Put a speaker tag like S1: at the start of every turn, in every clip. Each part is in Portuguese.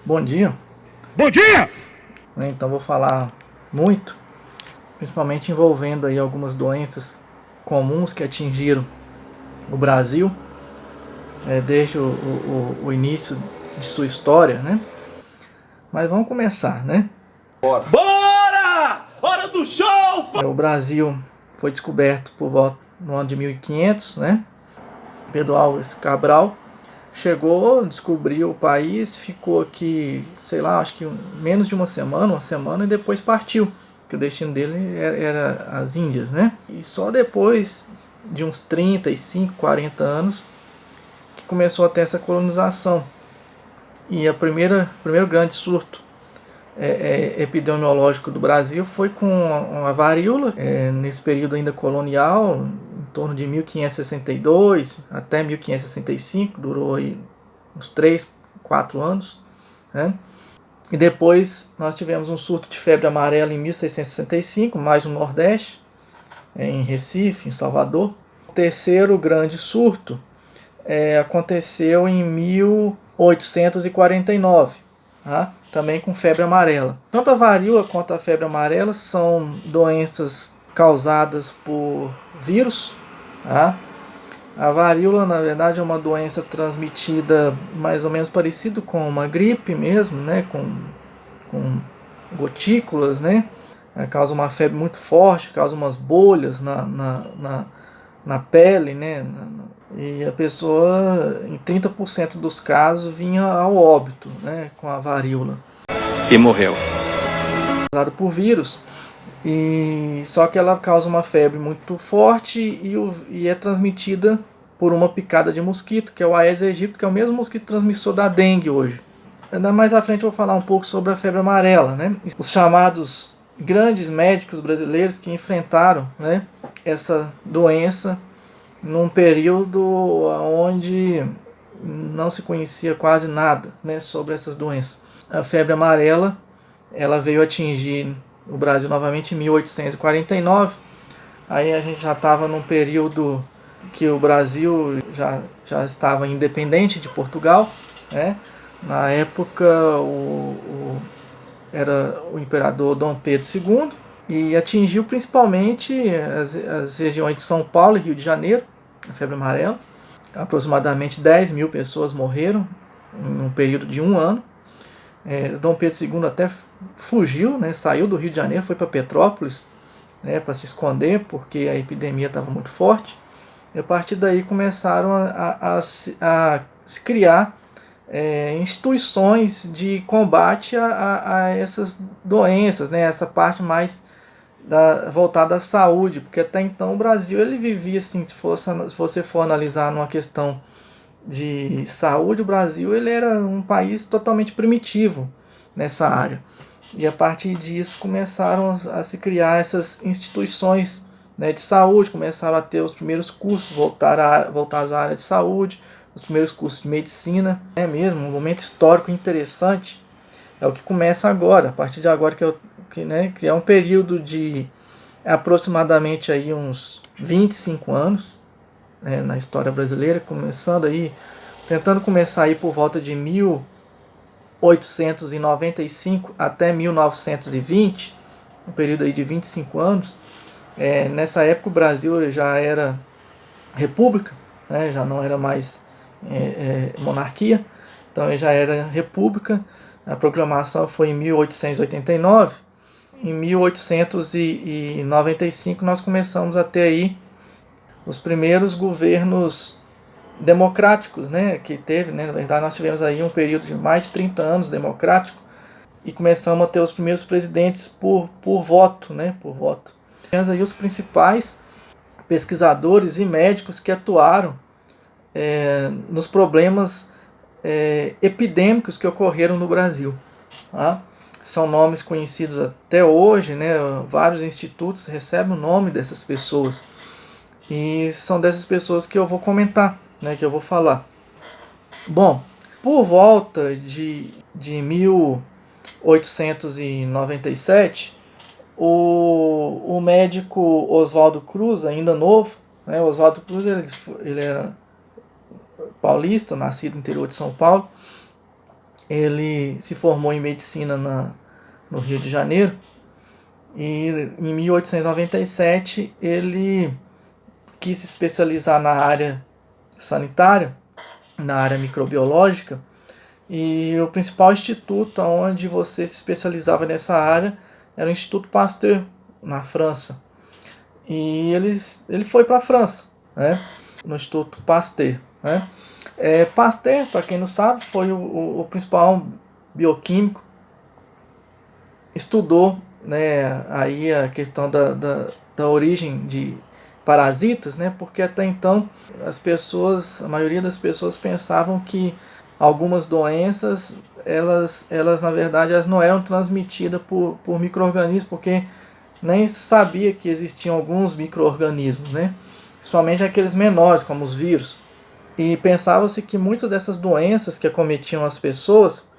S1: Bom dia.
S2: Bom dia!
S1: Então vou falar muito, principalmente envolvendo aí algumas doenças comuns que atingiram o Brasil desde o início de sua história, né? Mas vamos começar, né?
S2: Bora! Hora do show!
S1: O Brasil foi descoberto por volta no ano de 1500, né? Pedro Álvares Cabral chegou, descobriu o país, ficou aqui, sei lá, acho que menos de uma semana e depois partiu, que o destino dele era as Índias, né? E só depois de uns 35, 40 anos que começou a ter essa colonização. E o primeiro grande surto epidemiológico do Brasil foi com a varíola, nesse período ainda colonial, em torno de 1562 até 1565, durou aí uns 3, 4 anos, né? E depois nós tivemos um surto de febre amarela em 1665, mais no Nordeste, em Recife, em Salvador. O terceiro grande surto aconteceu em 1849, tá? Também com febre amarela. Tanto a varíola quanto a febre amarela são doenças causadas por vírus, tá? A varíola, na verdade, é uma doença transmitida mais ou menos parecido com uma gripe mesmo, né? Com gotículas, né? Causa uma febre muito forte, causa umas bolhas na pele, né? E a pessoa, em 30% dos casos, vinha ao óbito, né? Com a varíola.
S2: E morreu.
S1: Causada por vírus. E só que ela causa uma febre muito forte e é transmitida por uma picada de mosquito, que é o Aedes aegypti, que é o mesmo mosquito transmissor da dengue hoje. Ainda mais à frente eu vou falar um pouco sobre a febre amarela, né? Os chamados grandes médicos brasileiros que enfrentaram, né, essa doença num período onde não se conhecia quase nada, né, sobre essas doenças. A febre amarela, ela veio atingir o Brasil novamente em 1849. Aí a gente já estava num período que o Brasil já estava independente de Portugal, né? Na época era o imperador Dom Pedro II e atingiu principalmente as regiões de São Paulo e Rio de Janeiro, a febre amarela. Aproximadamente 10 mil pessoas morreram em um período de um ano. Dom Pedro II até fugiu, né, saiu do Rio de Janeiro, foi para Petrópolis, né, para se esconder, porque a epidemia estava muito forte. E a partir daí começaram a se criar instituições de combate a essas doenças, né, essa parte mais voltada à saúde, porque até então o Brasil ele vivia assim, se você for analisar numa questão de saúde, o Brasil ele era um país totalmente primitivo nessa área. E a partir disso começaram a se criar essas instituições, né, de saúde, começaram a ter os primeiros cursos voltados à área de saúde, os primeiros cursos de medicina. É mesmo um momento histórico interessante, é o que começa agora, a partir de agora que é um período de aproximadamente aí uns 25 anos, né, na história brasileira, tentando começar aí por volta de 1895 até 1920, um período aí de 25 anos. Nessa época o Brasil já era república, né, já não era mais monarquia, então ele já era república. A proclamação foi em 1889. Em 1895 nós começamos a ter aí os primeiros governos democráticos, né, que teve, né, na verdade nós tivemos aí um período de mais de 30 anos democrático e começamos a ter os primeiros presidentes por voto, né, por voto. Temos aí os principais pesquisadores e médicos que atuaram nos problemas epidêmicos que ocorreram no Brasil, tá? São nomes conhecidos até hoje, né, vários institutos recebem o nome dessas pessoas e são dessas pessoas que eu vou comentar, né, que eu vou falar. Bom, por volta de 1897, o médico Oswaldo Cruz, ainda novo, né, Oswaldo Cruz ele era paulista, nascido no interior de São Paulo, ele se formou em medicina no Rio de Janeiro, e em 1897 ele quis se especializar na área sanitária, na área microbiológica, e o principal instituto onde você se especializava nessa área era o Instituto Pasteur, na França. E ele foi para a França, né, no Instituto Pasteur. Né. Pasteur, para quem não sabe, foi o principal bioquímico, estudou, né, aí a questão da origem de parasitas, né, porque até então a maioria das pessoas pensavam que algumas doenças, elas na verdade elas não eram transmitidas por micro-organismos, porque nem sabia que existiam alguns micro-organismos, né, principalmente aqueles menores, como os vírus. E pensava-se que muitas dessas doenças que acometiam as pessoas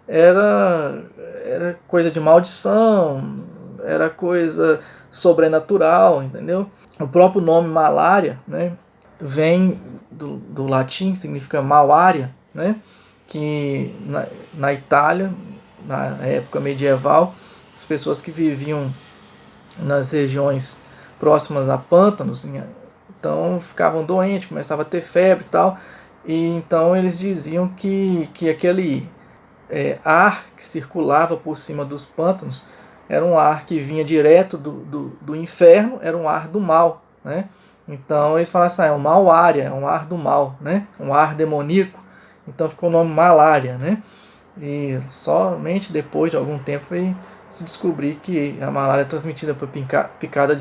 S1: era coisa de maldição, era coisa sobrenatural, entendeu? O próprio nome malária, né, vem do latim, significa malária, né, que na Itália, na época medieval, as pessoas que viviam nas regiões próximas a pântanos, então ficavam doentes, começavam a ter febre e tal, e então eles diziam que aquele ar que circulava por cima dos pântanos era um ar que vinha direto do inferno, era um ar do mal, né? Então eles falavam assim, é um malária, é um ar do mal, né? Um ar demoníaco, então ficou o nome malária, né? E somente depois de algum tempo foi se descobrir que a malária é transmitida por picada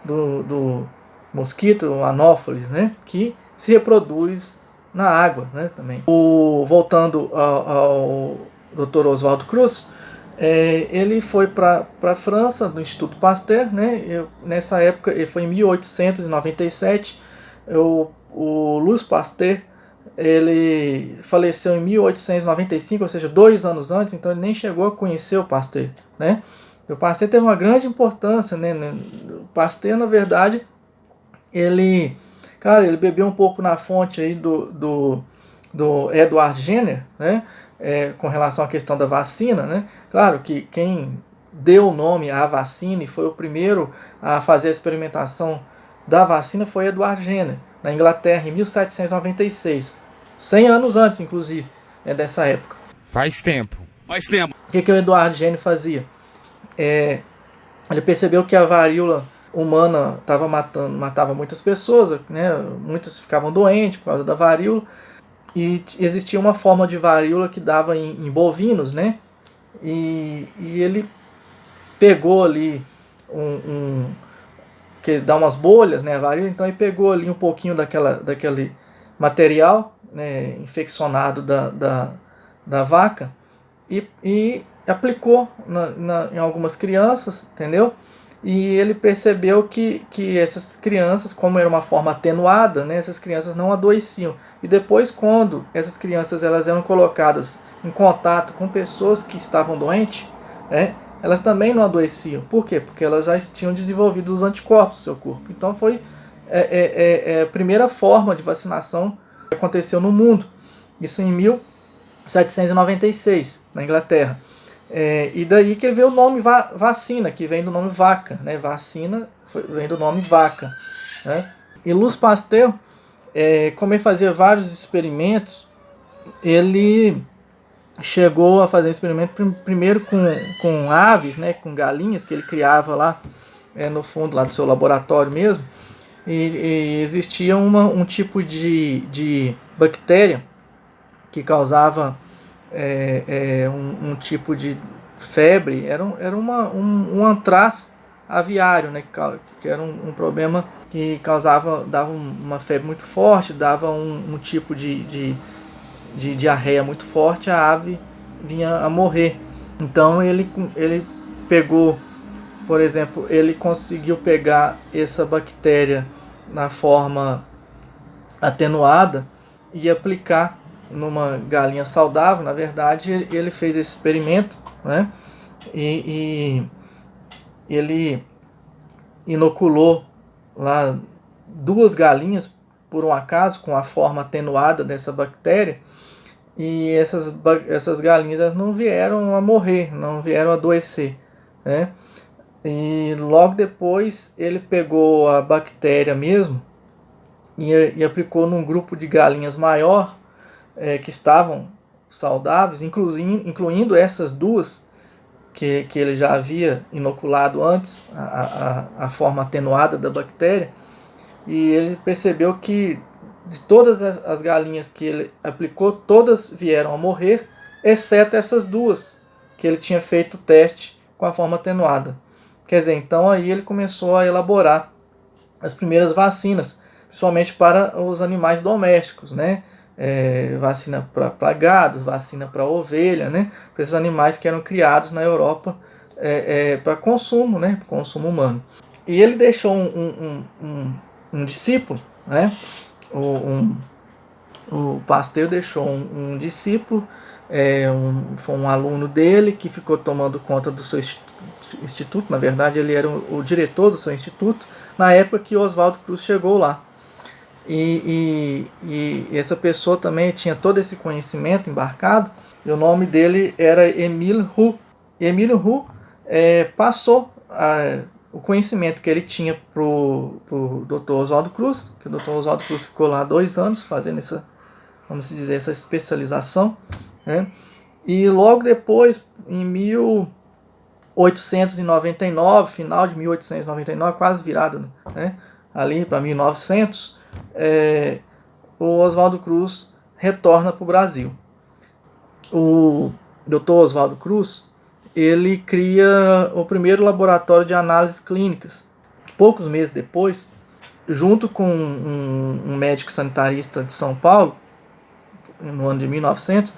S1: do mosquito, o anófeles, né? Que se reproduz na água, né? Também. Voltando ao Dr. Oswaldo Cruz, ele foi para a França, no Instituto Pasteur, né? Nessa época, ele foi em 1897, o Louis Pasteur, ele faleceu em 1895, ou seja, 2 anos antes, então ele nem chegou a conhecer o Pasteur, né? O Pasteur teve uma grande importância, né? O Pasteur, na verdade, ele bebeu um pouco na fonte aí do Edward Jenner, né? Com relação à questão da vacina, né? Claro que quem deu o nome à vacina e foi o primeiro a fazer a experimentação da vacina foi Edward Jenner, na Inglaterra, em 1796. 100 anos antes, inclusive, dessa época.
S2: Faz tempo.
S1: O que o Edward Jenner fazia? Ele percebeu que a varíola humana matava muitas pessoas, né? Muitas ficavam doentes por causa da varíola, e existia uma forma de varíola que dava em bovinos, né? E ele pegou ali que dá umas bolhas, né, a varíola, então ele pegou ali um pouquinho daquele material, né, infeccionado da vaca e aplicou em algumas crianças, entendeu? E ele percebeu que essas crianças, como era uma forma atenuada, né, essas crianças não adoeciam. E depois, quando essas crianças elas eram colocadas em contato com pessoas que estavam doentes, né, elas também não adoeciam. Por quê? Porque elas já tinham desenvolvido os anticorpos no seu corpo. Então foi a primeira forma de vacinação que aconteceu no mundo. Isso em 1796, na Inglaterra. E daí que veio o nome vacina, que vem do nome vaca, né? Vacina vem do nome vaca, né? E Louis Pasteur, como ele fazia vários experimentos, ele chegou a fazer um experimento primeiro com aves, né? Com galinhas que ele criava lá no fundo lá do seu laboratório mesmo, e existia um tipo de bactéria que causava um tipo de febre, era um antraz aviário, né, que era um problema que dava uma febre muito forte, dava um tipo de diarreia muito forte, a ave vinha a morrer. Então ele pegou, por exemplo, ele conseguiu pegar essa bactéria na forma atenuada e aplicar numa galinha saudável. Na verdade, ele fez esse experimento, né? E ele inoculou lá 2 galinhas, por um acaso, com a forma atenuada dessa bactéria, e essas galinhas elas não vieram a morrer, não vieram a adoecer, né? E logo depois ele pegou a bactéria mesmo e aplicou num grupo de galinhas maior, que estavam saudáveis, incluindo essas duas que ele já havia inoculado antes, a forma atenuada da bactéria, e ele percebeu que de todas as galinhas que ele aplicou, todas vieram a morrer, exceto essas duas, que ele tinha feito o teste com a forma atenuada. Quer dizer, então aí ele começou a elaborar as primeiras vacinas, principalmente para os animais domésticos, né? Vacina para gado, vacina para ovelha, né? Para esses animais que eram criados na Europa para consumo, né? Para consumo humano. E ele deixou um discípulo, né? O Pasteur deixou um discípulo, foi um aluno dele que ficou tomando conta do seu instituto. Na verdade, ele era o diretor do seu instituto na época que Oswaldo Cruz chegou lá. E essa pessoa também tinha todo esse conhecimento embarcado, e o nome dele era Émile Roux. E Émile Roux passou o conhecimento que ele tinha para o Dr. Oswaldo Cruz, que o Dr. Oswaldo Cruz ficou lá 2 anos fazendo essa, vamos dizer, essa especialização, né? E logo depois, em 1899, final de 1899, quase virada, né, ali para 1900, o Oswaldo Cruz retorna para o Brasil. O Dr. Oswaldo Cruz, ele cria o primeiro laboratório de análises clínicas. Poucos meses depois, junto com um médico sanitarista de São Paulo, no ano de 1900,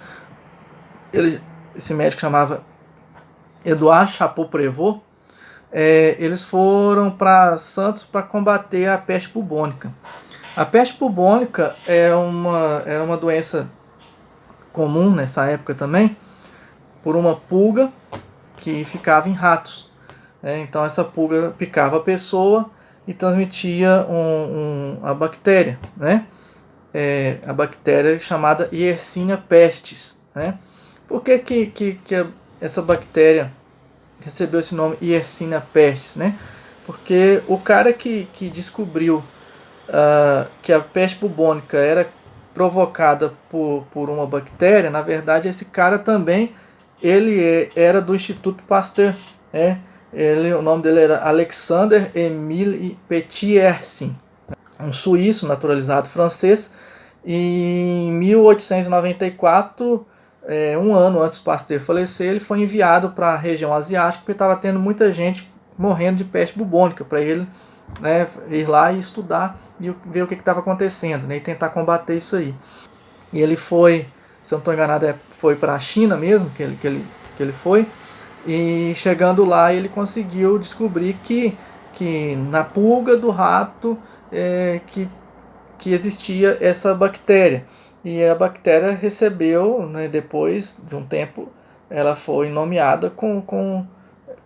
S1: esse médico chamava Edouard Chapeau-Prévot, eles foram para Santos para combater a peste bubônica. A peste bubônica era uma doença comum nessa época também, por uma pulga que ficava em ratos. Então essa pulga picava a pessoa e transmitia a bactéria, né? A bactéria chamada Yersinia pestis, né? Por que essa bactéria recebeu esse nome Yersinia pestis, né? Porque o cara que descobriu que a peste bubônica era provocada por uma bactéria, na verdade esse cara também era do Instituto Pasteur, né? O nome dele era Alexander Emile Petit-Yersin, um suíço naturalizado francês. E em 1894, um ano antes do Pasteur falecer, ele foi enviado para a região asiática, porque estava tendo muita gente morrendo de peste bubônica, para ele, né, ir lá e estudar e ver o que estava acontecendo, né, e tentar combater isso aí. E ele foi, se eu não estou enganado, foi para a China mesmo que ele foi, e chegando lá ele conseguiu descobrir que na pulga do rato que existia essa bactéria. E a bactéria recebeu, né, depois de um tempo, ela foi nomeada com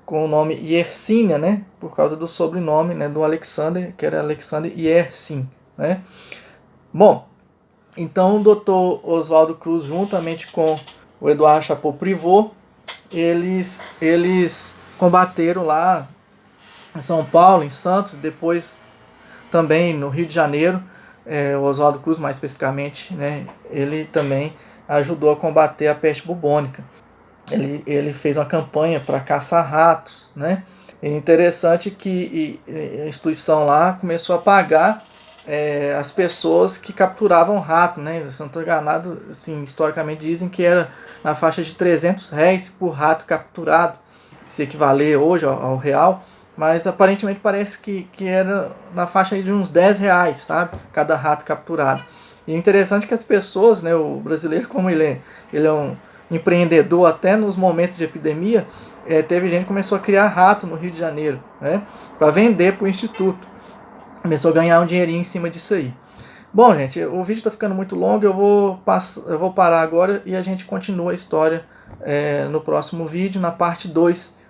S1: o nome Yersinia, né, por causa do sobrenome, né, do Alexander, que era Alexander Yersin, né. Bom, então o Dr. Oswaldo Cruz, juntamente com o Edouard Chapeau-Prévot, eles combateram lá em São Paulo, em Santos, depois também no Rio de Janeiro. O Oswaldo Cruz, mais especificamente, né, ele também ajudou a combater a peste bubônica. Ele fez uma campanha para caçar ratos, né? É interessante que a instituição lá começou a pagar as pessoas que capturavam rato, né? Se não estou enganado, assim, historicamente dizem que era na faixa de R$300 por rato capturado, se equivaler hoje ao real. Mas aparentemente parece que era na faixa de uns R$10, sabe? Cada rato capturado. E é interessante que as pessoas, né, o brasileiro, como ele é um empreendedor até nos momentos de epidemia, teve gente que começou a criar rato no Rio de Janeiro, né, para vender para o Instituto. Começou a ganhar um dinheirinho em cima disso aí. Bom, gente, o vídeo está ficando muito longo, eu vou parar agora e a gente continua a história no próximo vídeo, na parte 2.